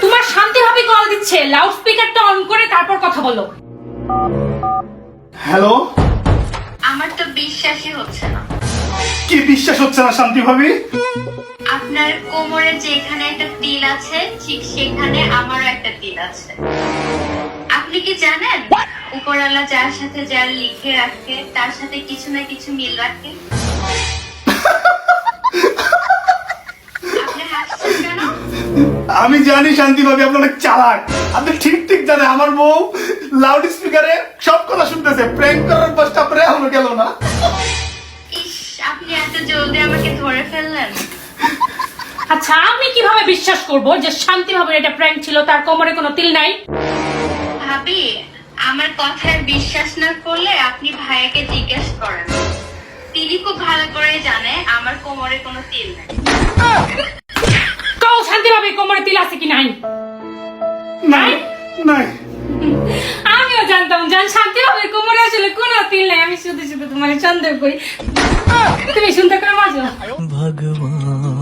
তোমার শান্তি ভাবি কল দিচ্ছে, লাউড স্পিকারটা অন করে তারপর কথা বলো। হ্যালো, আমার তো বিশ্বাসই হচ্ছে না। কি বিশ্বাস হচ্ছে না শান্তি ভাবি? আপনার কোমরে যেখানে একটা তিল আছে ঠিক সেখানে আমারও একটা তিল আছে। আপনি কি জানেন উপরওয়ালা যার সাথে যার লিখে রাখে তার সাথে কিছু না কিছু মিল রাখে? আপনি হাসছেন কেন? আমি জানি শান্তি ভাবি আপনি অনেক চালাক। আপনি ঠিক ঠিক জানেন আমার বউ লাউড স্পিকারে সব কথা শুনতেছে। প্র্যাঙ্ক করার পাঁচটা প্রে হলো গেল না। ইস, আপনি এত জলদি আমাকে ধরে ফেললেন। আচ্ছা, আমি কিভাবে বিশ্বাস করব যে শান্তি ভাবির এটা প্র্যাঙ্ক ছিল, তার কোমরে কোনো তিল নাই? ভাবি, আমার কথায় বিশ্বাস না করলে আপনি ভাইয়াকে জিজ্ঞেস করেন। তিনি খুব ভালো করে জানে আমার কোমরে কোনো তিল নেই। কও শান্তি ভাবির কোমরে তিল আছে কি নাই? নাই নাই। আমিও জানতাম জান শান্তি ভাবির কোমরে আসলে কোনো তিল নাই। আমি শুধু শুধু তোমার সন্দেহ করি। তুমি শুনতে করে মজা। भगवान